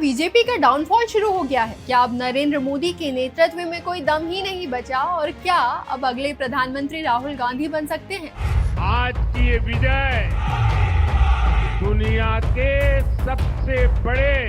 BJP का downfall शुरू हो गया है? क्या अब नरेंद्र मोदी के नेतृत्व में कोई दम ही नहीं बचा और क्या अब अगले प्रधानमंत्री राहुल गांधी बन सकते हैं? आज की ये विजय दुनिया के सबसे बड़े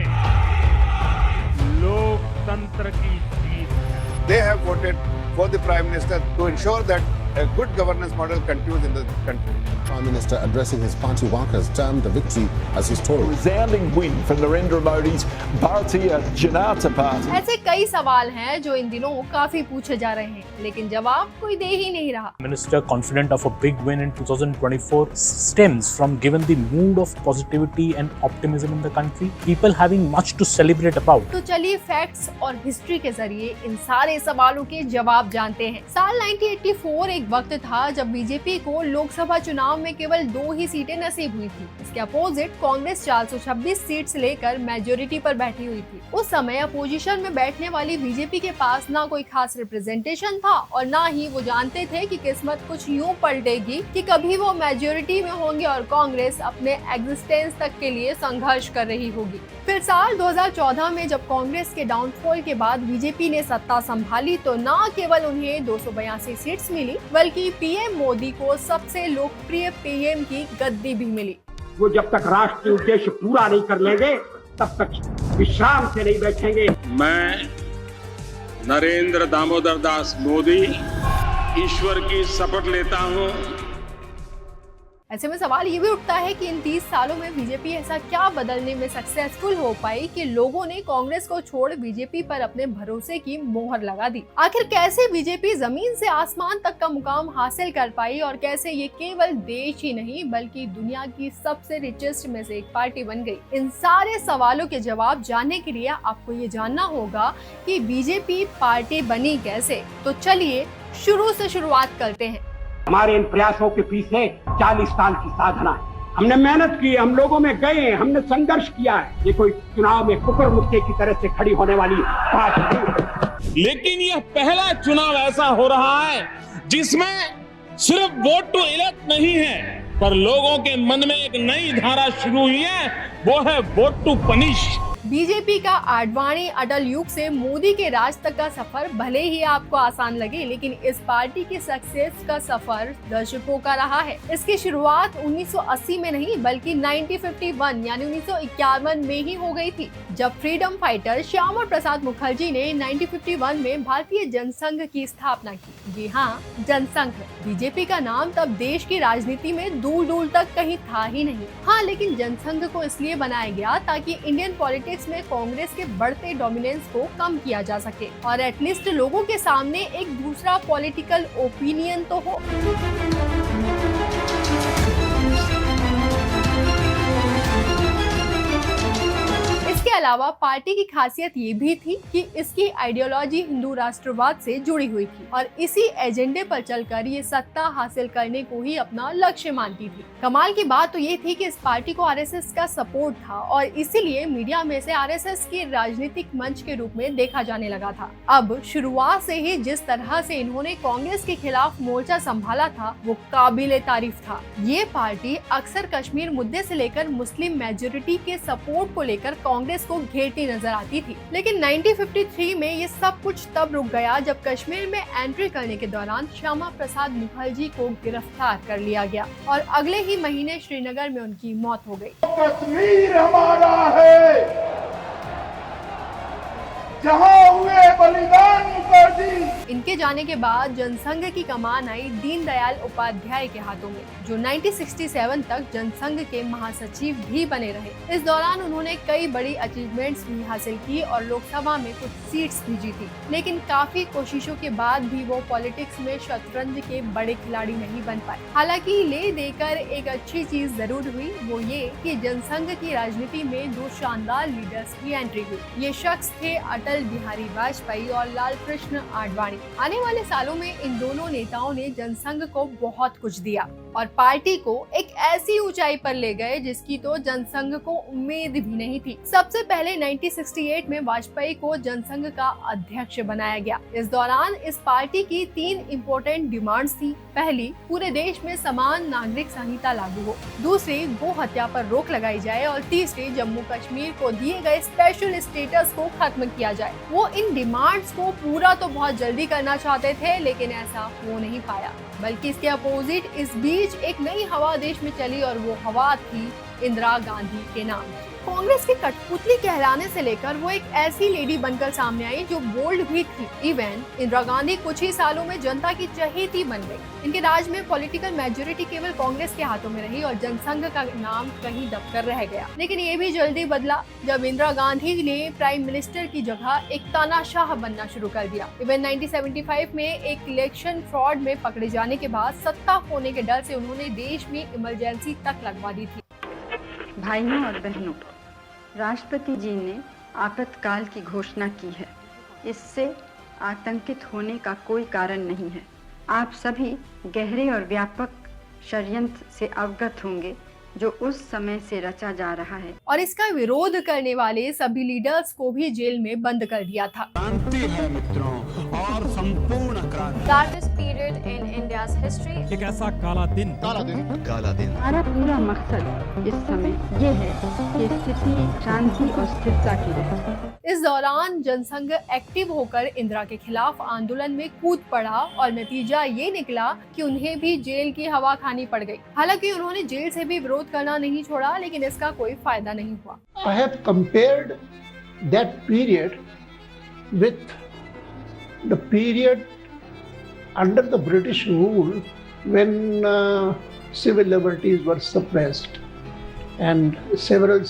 लोकतंत्र की जीत है। They have voted for the Prime Minister to ensure that a good governance model continues in the country. Prime Minister addressing his party workers termed the victory as historic. Resounding win for Narendra Modi's Bharatiya Janata Party. ऐसे कई सवाल हैं जो इन दिनों काफी पूछे जा रहे हैं, लेकिन जवाब कोई दे ही नहीं रहा। Minister confident of a big win in 2024 stems from given the mood of positivity and optimism in the country, people having much to celebrate about. तो चलिए फैक्ट्स और हिस्ट्री के जरिए इन सारे सवालों के जवाब जानते हैं। साल 1984 एक वक्त था जब बीजेपी को लोकसभा चुनाव में केवल 2 ही सीटें नसीब हुई थी। इसके अपोजिट कांग्रेस 426 सीट्स लेकर मेजोरिटी पर बैठी हुई थी। उस समय अपोजिशन में बैठने वाली बीजेपी के पास ना कोई खास रिप्रेजेंटेशन था और ना ही वो जानते थे कि किस्मत कुछ यूं पलटेगी कि कभी वो मेजोरिटी में होंगे और कांग्रेस अपने एग्जिस्टेंस तक के लिए संघर्ष कर रही होगी। फिर साल 2014 में जब कांग्रेस के डाउनफॉल के बाद बीजेपी ने सत्ता संभाली तो न केवल उन्हें 282 सीट्स मिली बल्कि पीएम मोदी को सबसे लोकप्रिय पीएम की गद्दी भी मिली। वो जब तक राष्ट्रीय उद्देश्य पूरा नहीं कर लेंगे तब तक विश्राम से नहीं बैठेंगे। मैं नरेंद्र दामोदर दास मोदी ईश्वर की शपथ लेता हूँ। ऐसे में सवाल ये भी उठता है कि इन 30 सालों में बीजेपी ऐसा क्या बदलने में सक्सेसफुल हो पाई कि लोगों ने कांग्रेस को छोड़ बीजेपी पर अपने भरोसे की मोहर लगा दी। आखिर कैसे बीजेपी जमीन से आसमान तक का मुकाम हासिल कर पाई और कैसे ये केवल देश ही नहीं बल्कि दुनिया की सबसे रिचेस्ट में से एक पार्टी बन गई। इन सारे सवालों के जवाब जानने के लिए आपको ये जानना होगा कि बीजेपी पार्टी बनी कैसे। तो चलिए शुरू से शुरुआत करते हैं। हमारे इन प्रयासों के पीछे 40 साल की साधना है। हमने मेहनत की, हम लोगों में गए, हमने संघर्ष किया है। ये कोई चुनाव में कुकर मुक्के की तरह से खड़ी होने वाली बात नहीं। लेकिन यह पहला चुनाव ऐसा हो रहा है जिसमें सिर्फ वोट टू इलेक्ट नहीं है पर लोगों के मन में एक नई धारा शुरू हुई है, वो है वोट टू पनिश। बीजेपी का आडवाणी अटल युग से मोदी के राज तक का सफर भले ही आपको आसान लगे लेकिन इस पार्टी की सक्सेस का सफर दशकों का रहा है। इसकी शुरुआत 1980 में नहीं बल्कि 1951 यानी 1951 में ही हो गई थी जब फ्रीडम फाइटर श्यामा प्रसाद मुखर्जी ने 1951 में भारतीय जनसंघ की स्थापना की। जी हाँ, जनसंघ। बीजेपी का नाम तब देश की राजनीति में दूर दूर तक कहीं था ही नहीं। हाँ, लेकिन जनसंघ को इसलिए बनाया गया ताकि इंडियन पॉलिटिक्स में कांग्रेस के बढ़ते डोमिनेंस को कम किया जा सके और एटलीस्ट लोगों के सामने एक दूसरा पॉलिटिकल ओपिनियन तो हो। इसके अलावा पार्टी की खासियत ये भी थी कि इसकी आइडियोलॉजी हिंदू राष्ट्रवाद से जुड़ी हुई थी और इसी एजेंडे पर चलकर ये सत्ता हासिल करने को ही अपना लक्ष्य मानती थी। कमाल की बात तो ये थी कि इस पार्टी को आरएसएस का सपोर्ट था और इसीलिए मीडिया में से आरएसएस के राजनीतिक मंच के रूप में देखा जाने लगा था। अब शुरुआत से ही जिस तरह से इन्होंने कांग्रेस के खिलाफ मोर्चा संभाला था वो काबिले तारीफ था। ये पार्टी अक्सर कश्मीर मुद्दे से लेकर मुस्लिम मेजोरिटी के सपोर्ट को लेकर कांग्रेस को घेरती नजर आती थी। लेकिन 1953 में ये सब कुछ तब रुक गया जब कश्मीर में एंट्री करने के दौरान श्यामा प्रसाद मुखर्जी को गिरफ्तार कर लिया गया और अगले ही महीने श्रीनगर में उनकी मौत हो गई। कश्मीर हमारा है जहां हुए बलिदान मुखर्जी। इनके जाने के बाद जनसंघ की कमान आई दीनदयाल उपाध्याय के हाथों में जो 1967 तक जनसंघ के महासचिव भी बने रहे। इस दौरान उन्होंने कई बड़ी अचीवमेंट्स भी हासिल की और लोकसभा में कुछ सीट्स भी जीती। लेकिन काफी कोशिशों के बाद भी वो पॉलिटिक्स में शतरंज के बड़े खिलाड़ी नहीं बन पाए। हालांकि ले देकर एक अच्छी चीज जरूर हुई, वो ये कि जनसंघ की राजनीति में 2 शानदार लीडर्स की एंट्री हुई। ये शख्स थे अटल बिहारी वाजपेयी और लाल कृष्ण आडवाणी। आदवानी। आने वाले सालों में इन दोनों नेताओं ने जनसंघ को बहुत कुछ दिया और पार्टी को एक ऐसी ऊंचाई पर ले गए जिसकी तो जनसंघ को उम्मीद भी नहीं थी। सबसे पहले 1968 में वाजपेयी को जनसंघ का अध्यक्ष बनाया गया। इस दौरान इस पार्टी की 3 इम्पोर्टेंट डिमांड्स थी। पहली, पूरे देश में समान नागरिक संहिता लागू हो। दूसरी, गो हत्या पर रोक लगाई जाए और तीसरी, जम्मू कश्मीर को दिए गए स्पेशल स्टेटस को खत्म किया जाए। वो इन डिमांड्स को पूरा तो बहुत जल्दी करना चाहते थे, लेकिन ऐसा हो नहीं पाया, बल्कि इसके अपोजिट इस बीच एक नई हवा देश में चली और वो हवा थी इंदिरा गांधी के नाम। कांग्रेस की कठपुतली कहलाने से लेकर वो एक ऐसी लेडी बनकर सामने आई जो बोल्ड भी थी। इवन इंदिरा गांधी कुछ ही सालों में जनता की चहेती बन गई। इनके राज में पॉलिटिकल मेजोरिटी केवल कांग्रेस के हाथों में रही और जनसंघ का नाम कहीं दबकर रह गया। लेकिन ये भी जल्दी बदला जब इंदिरा गांधी ने प्राइम मिनिस्टर की जगह एक तानाशाह बनना शुरू कर दिया। इवन 1975 में एक इलेक्शन फ्रॉड में पकड़े जाने के बाद सत्ता खोने के डर से उन्होंने देश में इमरजेंसी तक लगवा दी थी। भाइयों और बहनों, राष्ट्रपति जी ने आपातकाल की घोषणा की है। इससे आतंकित होने का कोई कारण नहीं है। आप सभी गहरे और व्यापक षड्यंत्र से अवगत होंगे जो उस समय से रचा जा रहा है और इसका विरोध करने वाले सभी लीडर्स को भी जेल में बंद कर दिया था। क्रांति है मित्रों, और संपूर्ण क्रांति। Darkest period in India's history. एक ऐसा काला दिन हमारा पूरा मकसद इस समय ये है कि स्थिति शांति और स्थिरता की रहे। इस दौरान जनसंघ एक्टिव होकर इंदिरा के खिलाफ आंदोलन में कूद पड़ा और नतीजा ये निकला कि उन्हें भी जेल की हवा खानी पड़ गई। हालांकि उन्होंने जेल से भी विरोध करना नहीं छोड़ा, लेकिन इसका कोई फायदा नहीं हुआ। I have compared that period with the period under the British rule when civil liberties were suppressed and several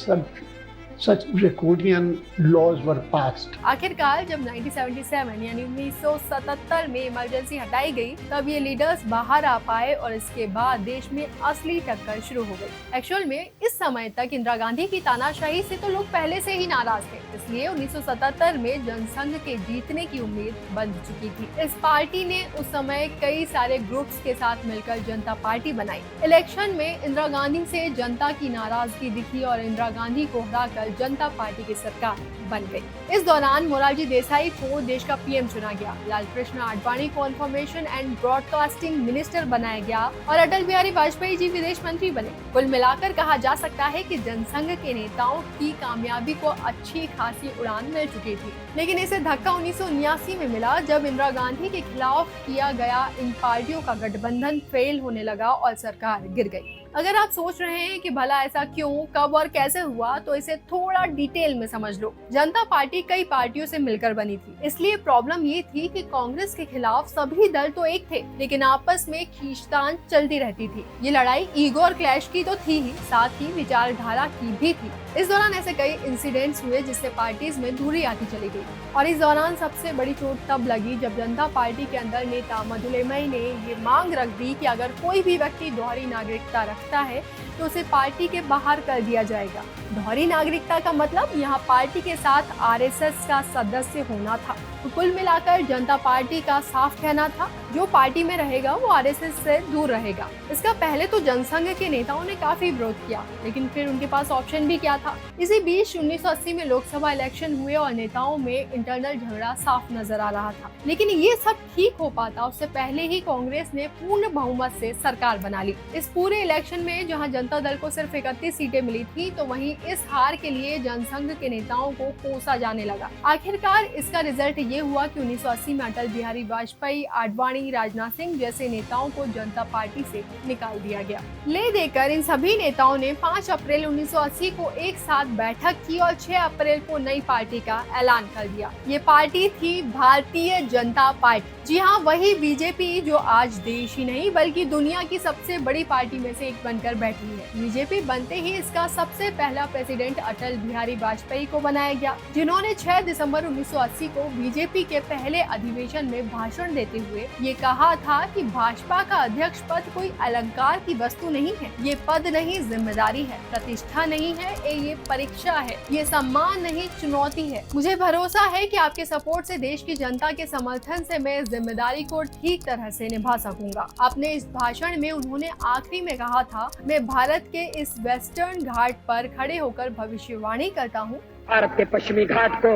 such draconian laws were passed. आखिरकार जब 1977 यानी 1977 में इमरजेंसी हटाई गई, तब ये लीडर्स बाहर आ पाए और इसके बाद देश में असली टक्कर शुरू हो गई। एक्चुअल में इस समय तक इंदिरा गांधी की तानाशाही से तो लोग पहले से ही नाराज थे, इसलिए 1977 में जनसंघ के जीतने की उम्मीद बंध चुकी थी। इस पार्टी ने उस समय कई सारे ग्रुप्स के साथ मिलकर जनता पार्टी बनाई। इलेक्शन में इंदिरा गांधी से जनता की नाराजगी दिखी और इंदिरा गांधी को हराकर जनता पार्टी की सरकार बन गई। इस दौरान मोरारजी देसाई को देश का पीएम चुना गया, लाल कृष्ण आडवाणी को इन्फॉर्मेशन एंड ब्रॉडकास्टिंग मिनिस्टर बनाया गया और अटल बिहारी वाजपेयी जी विदेश मंत्री बने। कुल मिलाकर कहा जा सकता है कि जनसंघ के नेताओं की कामयाबी को अच्छी खासी उड़ान मिल चुकी थी। लेकिन इसे धक्का 1979 में मिला जब इंदिरा गांधी के खिलाफ किया गया इन पार्टियों का गठबंधन फेल होने लगा और सरकार गिर गई। अगर आप सोच रहे हैं कि भला ऐसा क्यों, कब और कैसे हुआ, तो इसे थोड़ा डिटेल में समझ लो। जनता पार्टी कई पार्टियों से मिलकर बनी थी, इसलिए प्रॉब्लम ये थी कि कांग्रेस के खिलाफ सभी दल तो एक थे, लेकिन आपस में खींचतान चलती रहती थी। ये लड़ाई ईगो और क्लैश की तो थी ही, साथ ही विचारधारा की भी थी। इस दौरान ऐसे कई इंसिडेंट्स हुए जिससे पार्टीज में दूरी आती चली गई और इस दौरान सबसे बड़ी चोट तब लगी जब जनता पार्टी के अंदर नेता मधुलिमई ने ये मांग रख दी कि अगर कोई भी व्यक्ति दोहरी नागरिकता रखता है तो उसे पार्टी के बाहर कर दिया जाएगा। दोहरी नागरिकता का मतलब यहाँ पार्टी के साथ आरएसएस का सदस्य होना था। तो कुल मिलाकर जनता पार्टी का साफ कहना था, जो पार्टी में रहेगा वो आरएसएस से दूर रहेगा। इसका पहले तो जनसंघ के नेताओं ने काफी विरोध किया, लेकिन फिर उनके पास ऑप्शन भी क्या था। इसी बीच 1980 में लोकसभा इलेक्शन हुए और नेताओं में इंटरनल झगड़ा साफ नजर आ रहा था। लेकिन ये सब ठीक हो पाता उससे पहले ही कांग्रेस ने पूर्ण बहुमत से सरकार बना ली। इस पूरे इलेक्शन में जहाँ जनता दल को सिर्फ 31 सीटें मिली थी, तो वहीं इस हार के लिए जनसंघ के नेताओं को कोसा जाने लगा। आखिरकार इसका रिजल्ट ये हुआ कि 1980 में अटल बिहारी वाजपेयी, आडवाणी, राजनाथ सिंह जैसे नेताओं को जनता पार्टी से निकाल दिया गया। ले देकर इन सभी नेताओं ने 5 अप्रैल 1980 को एक साथ बैठक की और 6 अप्रैल को नई पार्टी का ऐलान कर दिया। ये पार्टी थी भारतीय जनता पार्टी। जी हाँ, वही बीजेपी जो आज देश ही नहीं बल्कि दुनिया की सबसे बड़ी पार्टी में से एक बनकर बैठी है। है। बीजेपी बनते ही इसका सबसे पहला प्रेसिडेंट अटल बिहारी वाजपेयी को बनाया गया, जिन्होंने 6 दिसंबर 1980 को बीजेपी के पहले अधिवेशन में भाषण देते हुए ये कहा था कि भाजपा का अध्यक्ष पद कोई अलंकार की वस्तु नहीं है, ये पद नहीं जिम्मेदारी है, प्रतिष्ठा नहीं है, ये परीक्षा है, ये सम्मान नहीं चुनौती है। मुझे भरोसा है कि आपके सपोर्ट से देश की जनता के समर्थन से मैं इस जिम्मेदारी को ठीक तरह से निभा सकूंगा। अपने इस भाषण में उन्होंने आखिरी में कहा था, मैं भारत के इस वेस्टर्न घाट पर खड़े होकर भविष्यवाणी करता हूँ। भारत के पश्चिमी घाट को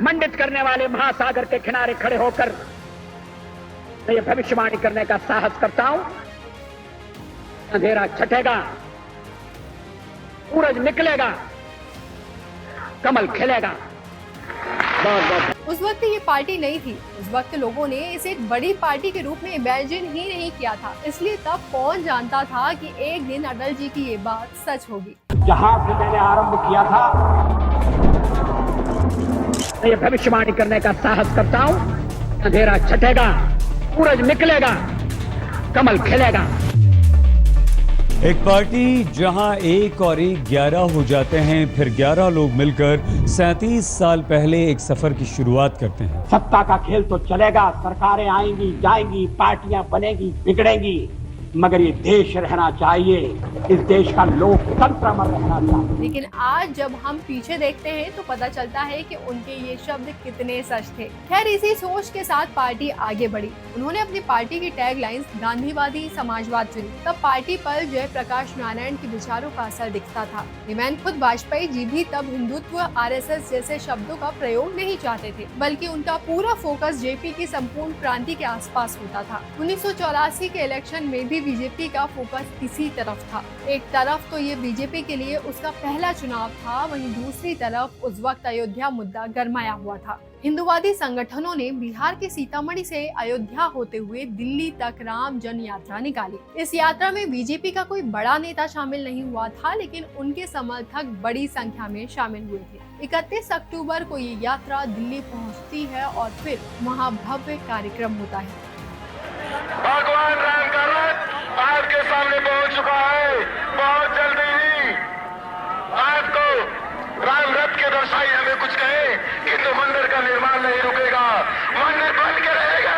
मंडित करने वाले महासागर के किनारे खड़े होकर मैं ये भविष्यवाणी करने का साहस करता हूँ, अंधेरा छटेगा, सूरज निकलेगा, कमल खिलेगा। उस वक्त ये पार्टी नहीं थी, उस वक्त लोगों ने इसे एक बड़ी पार्टी के रूप में इमेजिन ही नहीं किया था, इसलिए तब कौन जानता था कि एक दिन अटल जी की ये बात सच होगी। जहां से मैंने आरंभ किया था, मैं ये भविष्यवाणी करने का साहस करता हूँ, अंधेरा छटेगा, सूरज निकलेगा, कमल खिलेगा। एक पार्टी जहां 1 और 1 11 हो जाते हैं, फिर 11 लोग मिलकर 37 साल पहले एक सफर की शुरुआत करते हैं। सत्ता का खेल तो चलेगा, सरकारें आएंगी जाएंगी, पार्टियां बनेगी बिगड़ेंगी, मगर ये देश रहना चाहिए, इस देश का लोकतंत्र अमर रहना चाहिए। लेकिन आज जब हम पीछे देखते हैं तो पता चलता है कि उनके ये शब्द कितने सच थे। खैर, इसी सोच के साथ पार्टी आगे बढ़ी। उन्होंने अपनी पार्टी की टैगलाइंस गांधीवादी समाजवाद चुनी। तब पार्टी पर जयप्रकाश नारायण के विचारों का असर दिखता था। इवन खुद वाजपेयी जी भी तब हिंदुत्व, आरएसएस जैसे शब्दों का प्रयोग नहीं चाहते थे, बल्कि उनका पूरा फोकस जेपी की संपूर्ण क्रांति के आसपास होता था। 1984 के इलेक्शन में भी बीजेपी का फोकस इसी तरफ था। एक तरफ तो ये बीजेपी के लिए उसका पहला चुनाव था, वहीं दूसरी तरफ उस वक्त अयोध्या मुद्दा गरमाया हुआ था। हिंदुवादी संगठनों ने बिहार के सीतामढ़ी से अयोध्या होते हुए दिल्ली तक राम जन यात्रा निकाली। इस यात्रा में बीजेपी का कोई बड़ा नेता शामिल नहीं हुआ था, लेकिन उनके समर्थक बड़ी संख्या में शामिल हुए थे। 31 अक्टूबर को ये यात्रा दिल्ली पहुंचती है और फिर वहां भव्य कार्यक्रम होता है। भगवान राम का रथ आपके सामने पहुंच चुका है। बहुत जल्दी ही आपको राम रथ के दर्शाई हमें कुछ कहे, किंतु मंदिर का निर्माण नहीं रुकेगा, मंदिर बन के रहेगा।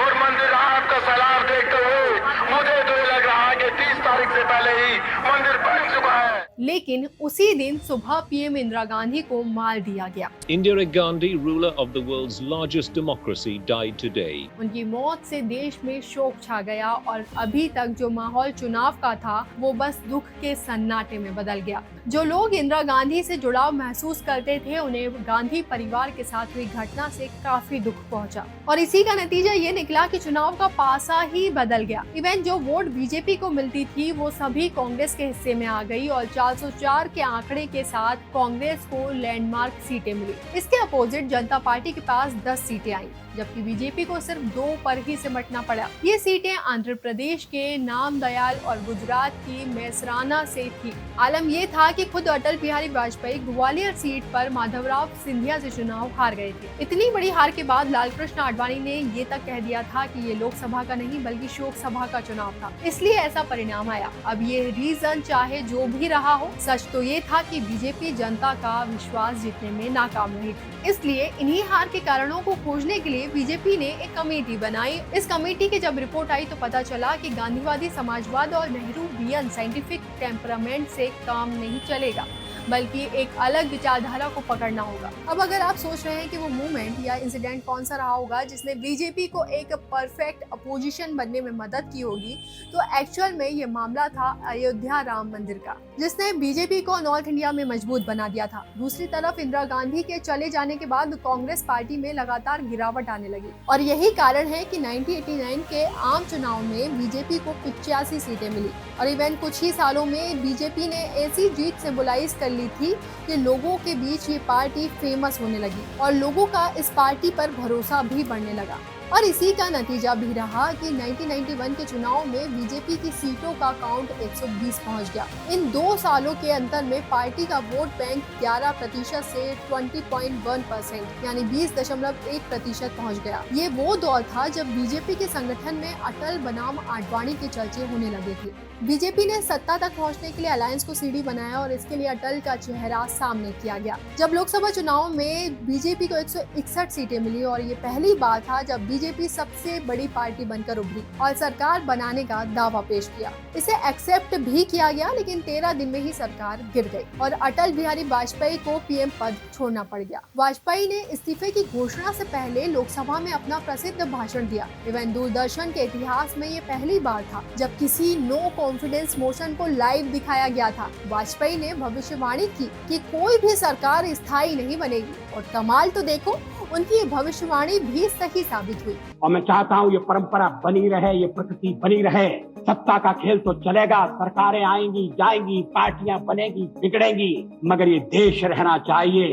और मंदिर आपका सलाम देखते हुए मुझे तो लग रहा है कि 30 तारीख से पहले ही मंदिर बन चुका है। लेकिन उसी दिन सुबह पीएम इंदिरा गांधी को मार दिया गया। Indira Gandhi, ruler of the world's largest democracy, died today. उनकी मौत से देश में शोक छा गया और अभी तक जो माहौल चुनाव का था वो बस दुख के सन्नाटे में बदल गया। जो लोग इंदिरा गांधी से जुड़ाव महसूस करते थे, उन्हें गांधी परिवार के साथ हुई घटना से काफी दुख पहुंचा और इसी का नतीजा ये निकला कि चुनाव का पासा ही बदल गया। इवन जो वोट बीजेपी को मिलती थी वो सभी कांग्रेस के हिस्से में आ गई और 404 के आंकड़े के साथ कांग्रेस को लैंडमार्क सीटें मिली। इसके अपोजिट जनता पार्टी के पास 10 सीटें आई, जबकि बीजेपी को सिर्फ 2 पर ही सिमटना पड़ा। ये सीटें आंध्र प्रदेश के नामदयाल और गुजरात की मैसराना से थी। आलम ये था कि खुद अटल बिहारी वाजपेयी ग्वालियर सीट पर माधवराव सिंधिया से चुनाव हार गए थे। इतनी बड़ी हार के बाद लालकृष्ण आडवाणी ने ये तक कह दिया था कि ये लोकसभा का नहीं बल्कि शोक सभा का चुनाव था, इसलिए ऐसा परिणाम आया। अब ये रीजन चाहे जो भी रहा हो, सच तो ये था कि बीजेपी जनता का विश्वास जीतने में नाकाम रही थी। इसलिए इन्हीं हार के कारणों को खोजने के लिए बीजेपी ने एक कमेटी बनाई। इस कमेटी की जब रिपोर्ट आई तो पता चला कि गांधीवादी समाजवाद और नेहरूवियन साइंटिफिक टेम्परामेंट से काम नहीं चलेगा, बल्कि एक अलग विचारधारा को पकड़ना होगा। अब अगर आप सोच रहे हैं कि वो मूवमेंट या इंसिडेंट कौन सा रहा होगा जिसने बीजेपी को एक परफेक्ट अपोजिशन बनने में मदद की होगी, तो एक्चुअल में ये मामला था अयोध्या राम मंदिर का, जिसने बीजेपी को नॉर्थ इंडिया में मजबूत बना दिया था। दूसरी तरफ इंदिरा गांधी के चले जाने के बाद कांग्रेस पार्टी में लगातार गिरावट आने लगी और यही कारण है कि 1989 के आम चुनाव में बीजेपी को 85 सीटें मिली और इवन कुछ ही सालों में बीजेपी ने ऐसी जीत सिंबलाइज कर ली थी कि लोगों के बीच ये पार्टी फेमस होने लगी और लोगों का इस पार्टी पर भरोसा भी बढ़ने लगा। और इसी का नतीजा भी रहा कि 1991 के चुनाव में बीजेपी की सीटों का काउंट 120 पहुंच गया। इन 2 सालों के अंतर में पार्टी का वोट बैंक 11% से 20.1% यानी 20.1% पहुंच गया। ये वो दौर था जब बीजेपी के संगठन में अटल बनाम आडवाणी के चर्चे होने लगे थे। बीजेपी ने सत्ता तक पहुंचने के लिए अलायंस को सीढ़ी बनाया और इसके लिए अटल का चेहरा सामने किया गया। जब लोकसभा चुनाव में बीजेपी को 161 सीटें मिली और ये पहली बार था जब बीजेपी सबसे बड़ी पार्टी बनकर उभरी और सरकार बनाने का दावा पेश किया। इसे एक्सेप्ट भी किया गया, लेकिन 13 दिन में ही सरकार गिर गई और अटल बिहारी वाजपेयी को पीएम पद छोड़ना पड़ गया। वाजपेयी ने इस्तीफे की घोषणा से पहले लोकसभा में अपना प्रसिद्ध भाषण दिया। इवन दूरदर्शन के इतिहास में ये पहली बार था जब किसी नो कॉन्फिडेंस मोशन को लाइव दिखाया गया था। वाजपेयी ने भविष्यवाणी की कि कोई भी सरकार स्थायी नहीं बनेगी और कमाल तो देखो, उनकी ये भविष्यवाणी भी सही साबित हुई। और मैं चाहता हूँ ये परंपरा बनी रहे, ये प्रकृति बनी रहे। सत्ता का खेल तो चलेगा, सरकारें आएंगी जाएंगी, पार्टियां बनेगी बिगड़ेंगी, मगर ये देश रहना चाहिए,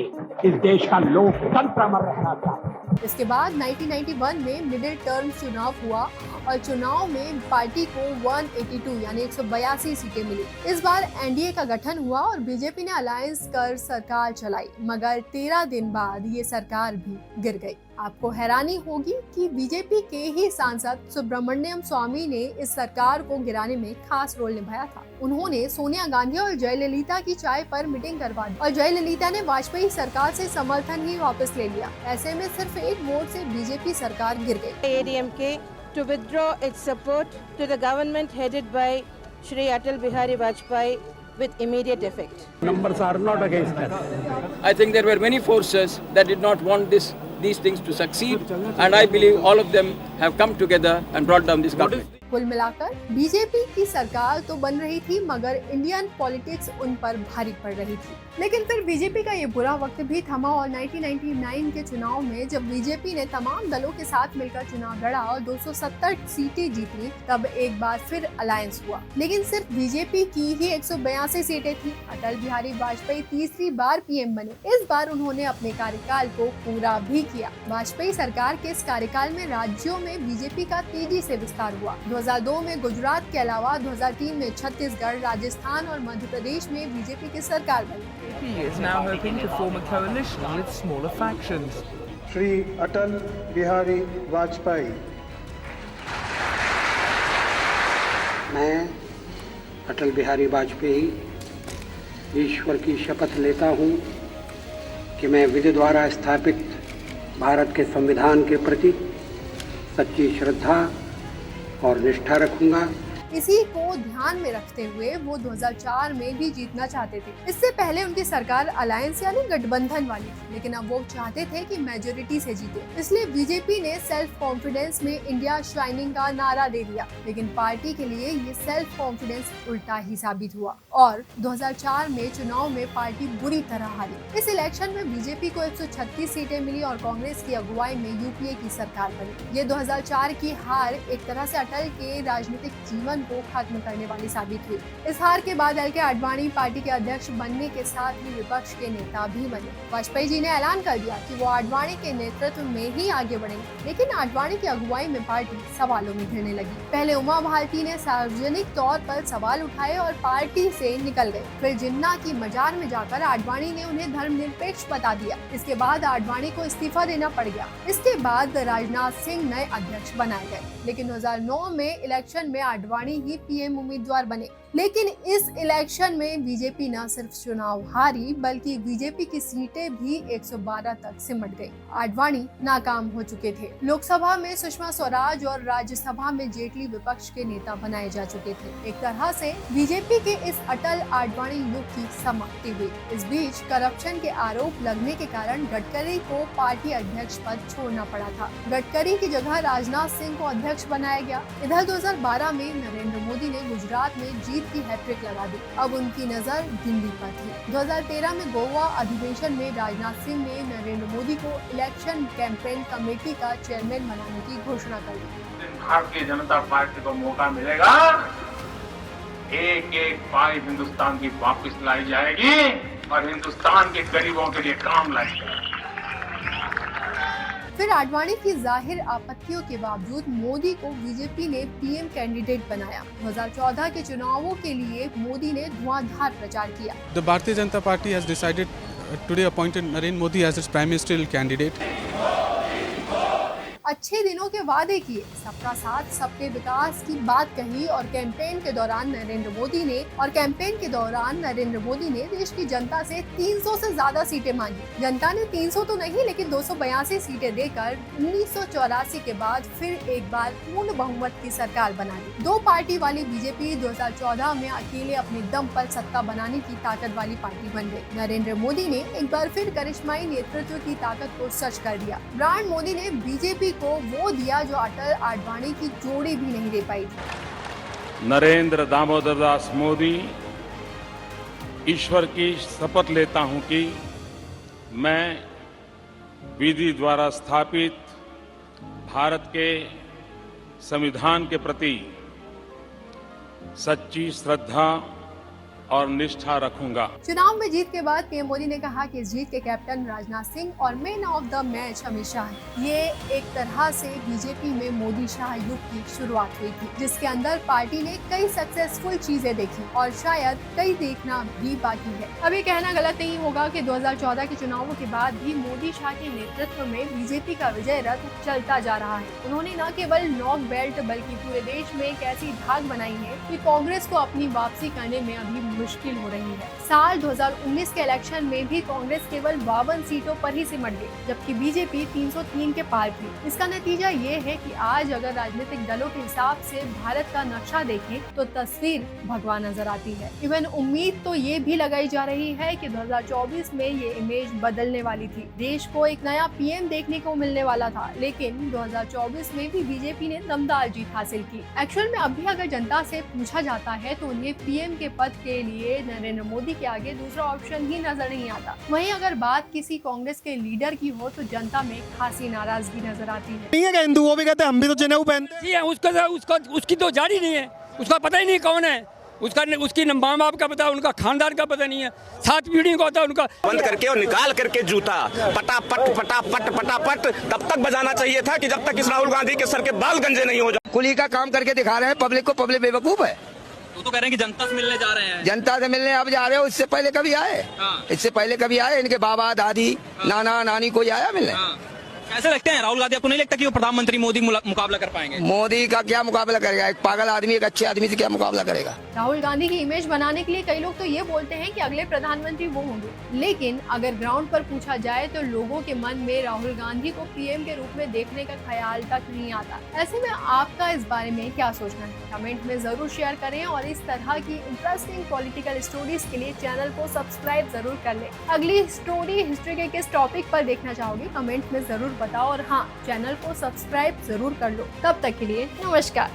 इस देश का लोकतंत्र अमर रहना चाहिए। इसके बाद 1991 में मिडिल टर्म चुनाव हुआ और चुनाव में पार्टी को 182 यानी 182 सीटें मिली। इस बार एनडीए का गठन हुआ और बीजेपी ने अलायंस कर सरकार चलाई, मगर 13 दिन बाद ये सरकार भी गिर गई। आपको हैरानी होगी कि बीजेपी के ही सांसद सुब्रमण्यम स्वामी ने इस सरकार को गिराने में खास रोल निभाया था। उन्होंने सोनिया गांधी और जयललिता की चाय पर मीटिंग करवा दी और जयललिता ने वाजपेयी सरकार से समर्थन ही वापस ले लिया। ऐसे में सिर्फ एक वोट से बीजेपी सरकार गिर गई। ADMK to withdraw its support to the government headed by Shri Atal Bihari Vajpayee with immediate effect. Numbers are not against us. I think there were many forces that did not want these things to succeed, and I believe all of them have come together and brought down this government. कुल मिलाकर BJP की सरकार तो बन रही थी, मगर Indian politics उन पर भारी पड़ रही थी। लेकिन फिर बीजेपी का ये बुरा वक्त भी थमा और 1999 के चुनाव में जब बीजेपी ने तमाम दलों के साथ मिलकर चुनाव लड़ा और 270 सीटें जीती, तब एक बार फिर अलायंस हुआ। लेकिन सिर्फ बीजेपी की ही 182 सीटें थी। अटल बिहारी वाजपेयी तीसरी बार पीएम बने। इस बार उन्होंने अपने कार्यकाल को पूरा भी किया। वाजपेयी सरकार के इस कार्यकाल में राज्यों में बीजेपी का तेजी से विस्तार हुआ। 2002 में गुजरात के अलावा 2003 में छत्तीसगढ़, राजस्थान और मध्य प्रदेश में बीजेपी की सरकार बनी। श्री अटल बिहारी वाजपेयी। मैं अटल बिहारी वाजपेयी ईश्वर की शपथ लेता हूँ कि मैं विधि द्वारा स्थापित भारत के संविधान के प्रति सच्ची श्रद्धा और निष्ठा रखूंगा। इसी को ध्यान में रखते हुए वो 2004 में भी जीतना चाहते थे। इससे पहले उनकी सरकार अलायंस यानी गठबंधन वाली थी, लेकिन अब वो चाहते थे कि मेजोरिटी से जीते। इसलिए बीजेपी ने सेल्फ कॉन्फिडेंस में इंडिया शाइनिंग का नारा दे दिया, लेकिन पार्टी के लिए ये सेल्फ कॉन्फिडेंस उल्टा ही साबित हुआ और 2004 में चुनाव में पार्टी बुरी तरह हारी। इस इलेक्शन में बीजेपी को 136 सीटें मिली और कांग्रेस की अगुवाई में यूपीए की सरकार बनी। ये 2004 की हार एक तरह से अटल के राजनीतिक जीवन को खत्म करने वाली साबित हुई। इस हार के बाद एल के आडवाणी पार्टी के अध्यक्ष बनने के साथ ही विपक्ष के नेता भी बने। वाजपेयी जी ने ऐलान कर दिया कि वो आडवाणी के नेतृत्व में ही आगे बढ़ेंगे, लेकिन आडवाणी की अगुवाई में पार्टी सवालों में घिरने लगी। पहले उमा भारती ने सार्वजनिक तौर पर सवाल उठाए और पार्टी से निकल गए। फिर जिन्ना की मजार में जाकर आडवाणी ने उन्हें धर्मनिरपेक्ष बता दिया। इसके बाद आडवाणी को इस्तीफा देना पड़ गया। इसके बाद राजनाथ सिंह नए अध्यक्ष बनाए गए, लेकिन 2009 में इलेक्शन में आडवाणी ही पीएम उम्मीदवार बने। लेकिन इस इलेक्शन में बीजेपी न सिर्फ चुनाव हारी, बल्कि बीजेपी की सीटें भी 112 तक सिमट गई। आडवाणी नाकाम हो चुके थे। लोकसभा में सुषमा स्वराज और राज्यसभा में जेटली विपक्ष के नेता बनाए जा चुके थे। एक तरह से बीजेपी के इस अटल आडवाणी युग की समाप्ति हुई। इस बीच करप्शन के आरोप लगने के कारण गडकरी को पार्टी अध्यक्ष पद छोड़ना पड़ा था। गडकरी की जगह राजनाथ सिंह को अध्यक्ष बनाया गया। इधर 2012 में नरेंद्र मोदी ने गुजरात में जीत की हैट्रिक लगा दी। अब उनकी नजर दिल्ली पर थी। 2013 में गोवा अधिवेशन में राजनाथ सिंह ने नरेंद्र मोदी को इलेक्शन कैंपेन कमेटी का चेयरमैन बनाने की घोषणा कर दी। भारतीय जनता पार्टी को मौका मिलेगा, एक एक पाई हिंदुस्तान की वापस लाई जाएगी और हिंदुस्तान के गरीबों के लिए काम लाई जाएगी। फिर आडवाणी की जाहिर आपत्तियों के बावजूद मोदी को बीजेपी ने पीएम कैंडिडेट बनाया। 2014 के चुनावों के लिए मोदी ने धुआंधार प्रचार किया। The Bharatiya Janata Party has decided today appointed Narendra Modi as its prime ministerial candidate. अच्छे दिनों के वादे किए, सबका साथ सबके विकास की बात कही और कैंपेन के दौरान नरेंद्र मोदी ने देश की जनता से 300 से ज्यादा सीटें मांगी। जनता ने 300 तो नहीं लेकिन 282 सीटें देकर 1984 के बाद फिर एक बार पूर्ण बहुमत की सरकार बना ली। दो पार्टी वाली बीजेपी 2014 में अकेले अपने दम पर सत्ता बनाने की ताकत वाली पार्टी बन गई। नरेंद्र मोदी ने एक बार फिर करिश्माई नेतृत्व की ताकत को सच कर दिया। ब्रांड मोदी ने बीजेपी को वो दिया जो अटल आडवाणी की जोड़ी भी नहीं दे पाई थी। नरेंद्र दामोदर दास मोदी, ईश्वर की शपथ लेता हूं कि मैं विधि द्वारा स्थापित भारत के संविधान के प्रति सच्ची श्रद्धा और निष्ठा रखूंगा। चुनाव में जीत के बाद पीएम मोदी ने कहा कि इस जीत के कैप्टन राजनाथ सिंह और man of the match Amit Shah हैं। ये एक तरह से बीजेपी में मोदी शाह युग की शुरुआत हुई थी, जिसके अंदर पार्टी ने कई सक्सेसफुल चीजें देखी और शायद कई देखना भी बाकी है। अब ये कहना गलत नहीं होगा कि 2014 के चुनावों के बाद भी मोदी शाह के नेतृत्व में बीजेपी का विजय रथ चलता जा रहा है। उन्होंने न केवल नॉक बेल्ट बल्कि पूरे देश में एक ऐसी धाक बनाई है कि कांग्रेस को अपनी वापसी करने में अभी मुश्किल हो रही है। साल 2019 के इलेक्शन में भी कांग्रेस केवल 52 सीटों पर ही सिमट गई, जबकि बीजेपी 303 के पार थी। इसका नतीजा ये है कि आज अगर राजनीतिक दलों के हिसाब से भारत का नक्शा देखें तो तस्वीर भगवा नजर आती है। इवन उम्मीद तो ये भी लगाई जा रही है कि 2024 में ये इमेज बदलने वाली थी। देश को एक नया पीएम देखने को मिलने वाला था, लेकिन 2024 में भी बीजेपी ने दमदार जीत हासिल की। एक्चुअल में अभी अगर जनता से पूछा जाता है तो उन्हें पीएम के पद के लिए नरेंद्र मोदी के आगे दूसरा ऑप्शन ही नजर नहीं आता। वहीं अगर बात किसी कांग्रेस के लीडर की हो तो जनता में खासी नाराजगी नजर आती है। नहीं है हिंदू, वो भी कहते हैं हम भी तो जनेऊ पहनते हैं। उसकी तो जारी नहीं है, उसका पता ही नहीं कौन है, उसकी माँ बाप का पता, उनका खानदान का पता नहीं है, 7 पीढ़ी का होता है उनका। बंद करके और निकाल करके जूता पटापट पटापट पटापट तब तक बजाना चाहिए था कि जब तक इस राहुल गांधी के सर के बाल गंजे नहीं हो जाए। कुली का काम करके दिखा रहे हैं पब्लिक को, पब्लिक बेवकूफ है। तो कह रहे हैं कि जनता से मिलने जा रहे हैं। जनता से मिलने अब जा रहे हो, इससे पहले कभी आए? इससे पहले कभी आए? इनके बाबा दादी नाना नानी कोई आया मिलने? कैसे लगते हैं राहुल गांधी? आपको नहीं लगता कि वो प्रधानमंत्री मोदी मुकाबला कर पाएंगे? मोदी का क्या मुकाबला करेगा? एक पागल आदमी एक अच्छे आदमी से क्या मुकाबला करेगा? राहुल गांधी की इमेज बनाने के लिए कई लोग तो ये बोलते हैं कि अगले प्रधानमंत्री वो होंगे, लेकिन अगर ग्राउंड पर पूछा जाए तो लोगों के मन में राहुल गांधी को पीएम के रूप में देखने का ख्याल तक नहीं आता। ऐसे में आपका इस बारे में क्या सोचना है? कमेंट में जरूर शेयर करें और इस तरह की इंटरेस्टिंग पॉलिटिकल स्टोरीज के लिए चैनल को सब्सक्राइब जरूर कर लें। अगली स्टोरी हिस्ट्री के किस टॉपिक पर देखना चाहोगे कमेंट में जरूर बताओ और हाँ, चैनल को सब्सक्राइब जरूर कर लो। तब तक के लिए नमस्कार।